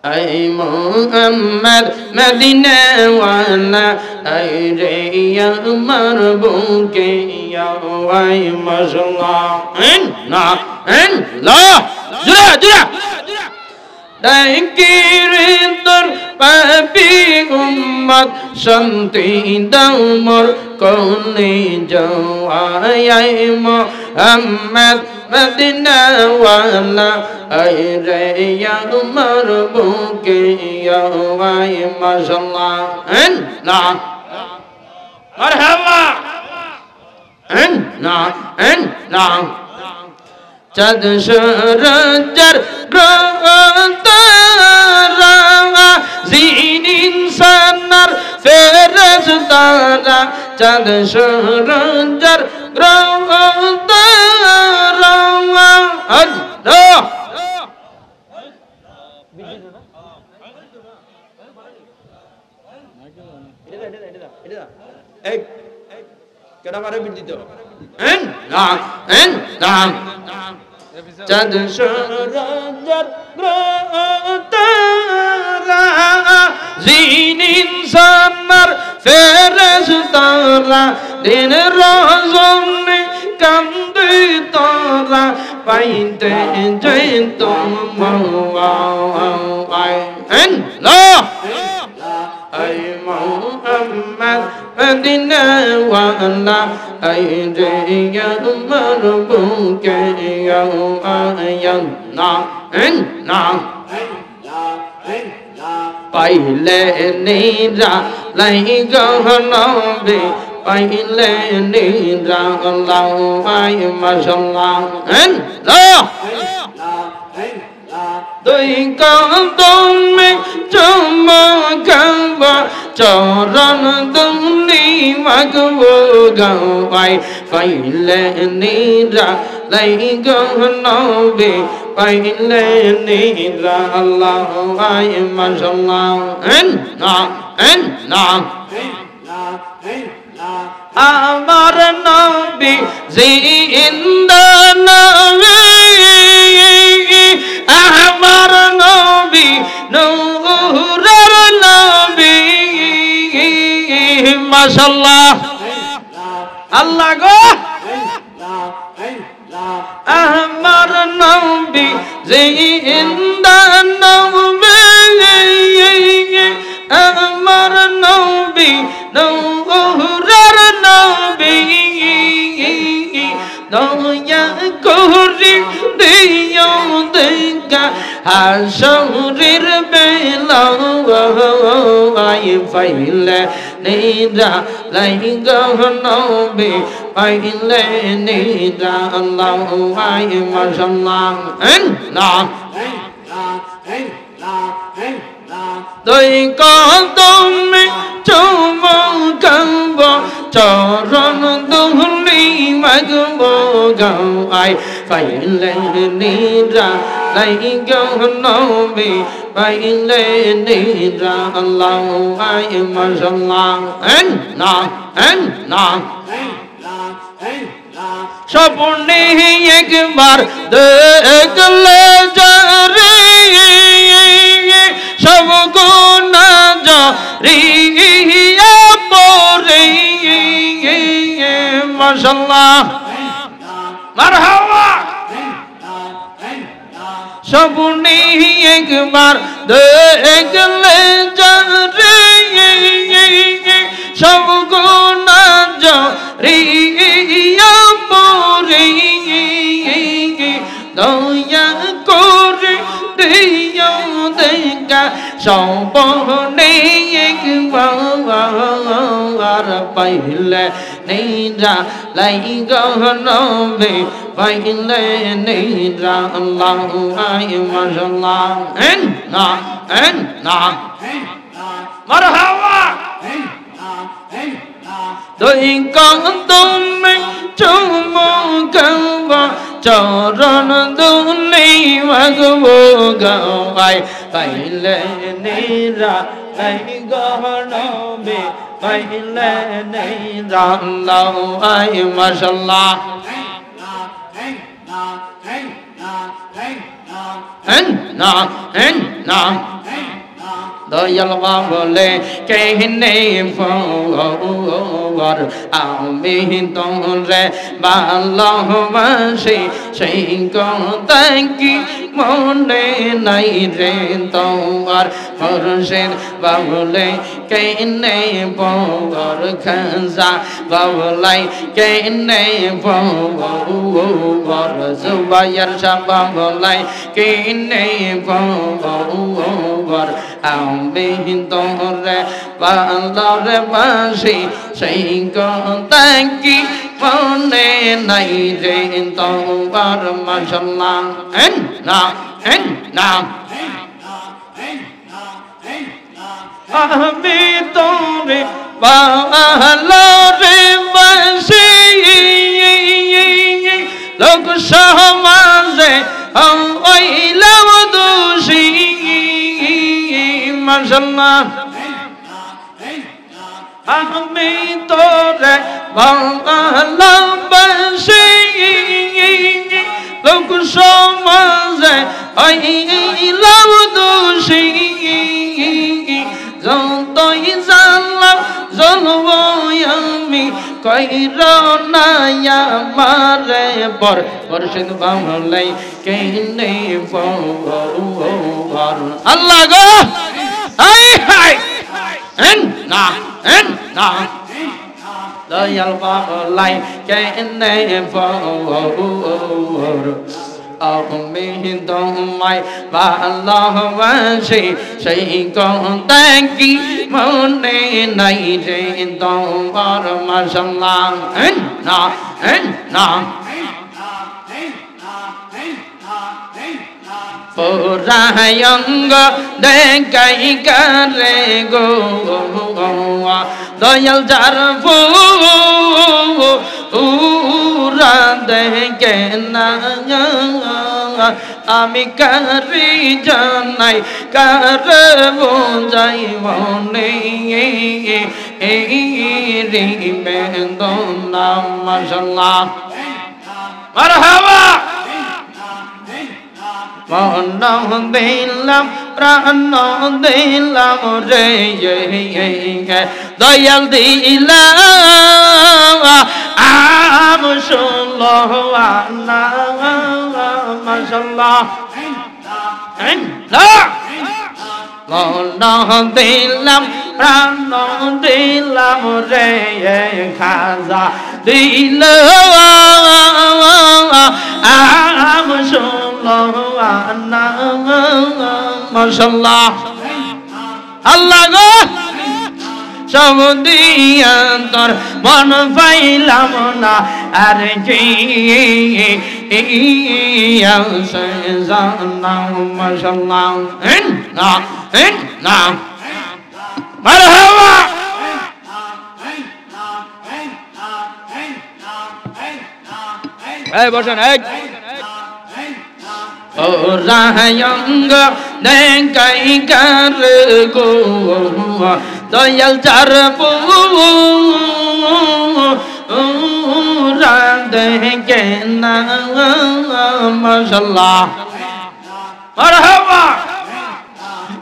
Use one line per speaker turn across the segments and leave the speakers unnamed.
ay Muhammad Medina wala ay re amar buke ya ay mashallah la jura Daikirintor papi umat santi damor kone jawai Muhammad Medina wala ay re amar buke ya ay mashallah la marhaba la Chad Sharajar Grantara Zinin Sanar Fereztara Chad Sharajar Grantara Allah Kenapa ada begitu? Chad Sharajar Grantara Zinin Sanar Fereztara Din Razone Kandi Tora Painte Jaintum Mawai ay Muhammad Medina wala ay ya marbuke ya ayan na paile nira lai gahnabe paile nira Allah ay mashallah Doi con tôn mê trong mơ cao và cho răn đông đi mà cứ vô gạo vai phải lên đi ra lấy gương nó về phải lên đi ra Allah ai mashallah আমার নবী জিন্দা নবী আমার নবী নূরের নবী মাশাআল্লাহ আল্লাহ গো আমার নবী জিন্দা নবী আমার নবী নূরের নবী দয়া করে দিও দেখা হাসরের বেলা আই ফাইলে নিরা লাই গহনবে ফাইলে নিরা আল্লাহ আই মাশাআল্লাহ Tôi có tôn mê châu mong căng bò chọn tôn đi mà cứ bò gạo ai phải lên đi ra lấy gạo nó về phải lên đi ra Allah ai mashallah সপনে একবার দেখলে যারে সব গুনাহ জরিয়া পরে মাশাআল্লাহ মারহাবা সপনে একবার দেখলে যারে সব গুনাহ জরিয়া পরে দয়া করে দিও দেখা সপনে একবার পাইলে নিরা লাই গহনবে পাইলে নিরা আল্লাহ আই মাশাআল্লাহ মারহাবা Tôi con tôn mê trong mong cao và cho răn tôn đi mà cứ vô gạo ai phải lên đi ra lấy gõ nó bì phải lên đi ra lâu ai mashallah Dayal বলে কে নেই for আমি তোরে ভালোবাসি সেই কথা কি মনে নাই রে তোমার মুর্শিদ বলে কে নেই ফর খাজা বলে কে নেই ফর জুবাইর শাহ বলে কে নেই ফর আমি তোরে ভালোবাসি সেই কথা কি মনে নাই রে তোমার মাশাআল্লাহ না আমি তোরে ভালোবাসি লোক সমাজে হইলাম দোষী মাশাআল্লাহ আমি তোরে ভালোবাসি লোক সমাজে হইলাম দোষী যতই জানলাম জ্বলব আমি কইর না আমারে পর মুর্শিদ বাংলাই কে নেই পর আল্লাহ গো হাই হাই না দয়াল বাংলাই কে নেই পর আমি তোমায় ভালোবাসি সেই কথা কি মনে নাই রে তোমার মাশাআল্লাহ না পুরায়ঙ্গ দেখাই করে গো দয়াল যার পুরা দেখে না আমি কারি জানাই কার বোঝাই মনে রে বেদনা মাশাআল্লাহ মারহাবা মন দিলাম প্রাণ দিলাম রে দয়াল দিলাম আম শুনলো না মাশাআল্লাহ মন দিলাম প্রাণ দিলাম রে খাজা দিল আম শুনলো না মাশাআল্লাহ আল্লাহ গো সব দিয়া তোর মন পাইলাম না আর কি জানাম মাশাআল্লাহ না মারহাবা এই বসেন এক রায়ঙ্গ দেখাই কার গো দয়াল চার পুরা দেখে না মাশাআল্লাহ মারহাবা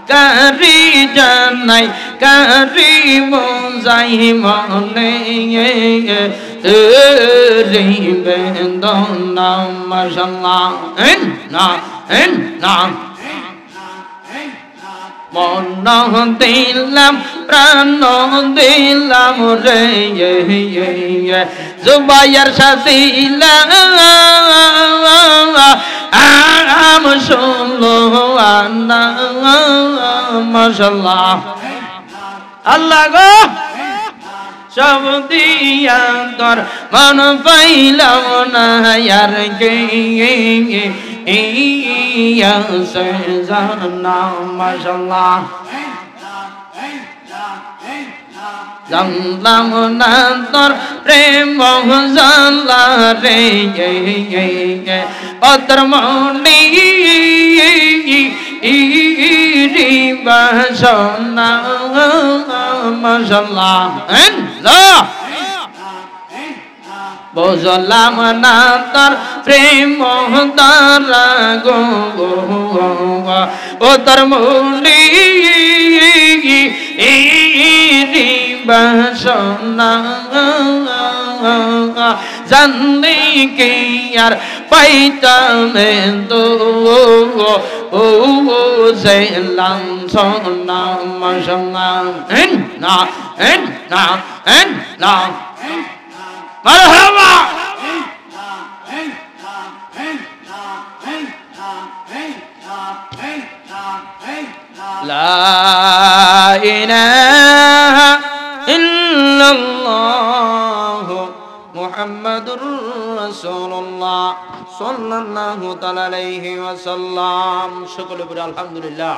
কারি জানাই কারি বোঝাই মনে রে বেদনা মাশাআল্লাহ না মন দিলাম প্রাণ দিলাম রে জুবাইর সাথে আম শুনলো না মাশাআল্লাহ আল্লাহ গো সব দিয়া তোর মন পাইলাম না আর কে জানাম মাশাআল্লাহ জানলাম না তোর প্রেম জানলা রে অতর মনি বাসনা মাশাআল্লাহ বুঝলাম না তার প্রেম তারা গো ও তার মৌলি বাসনা জানলে কি আর পাইতাম তো ও সেলাম সোনাম সঙ্গাম না না না মারহাবা লা ইলাহা ইল্লাল্লাহ মুহাম্মাদুর রাসূলুল্লাহ সাল্লাল্লাহু তাআলা আলাইহি ওয়াসাল্লাম। সকলে বলি আলহামদুলিল্লাহ।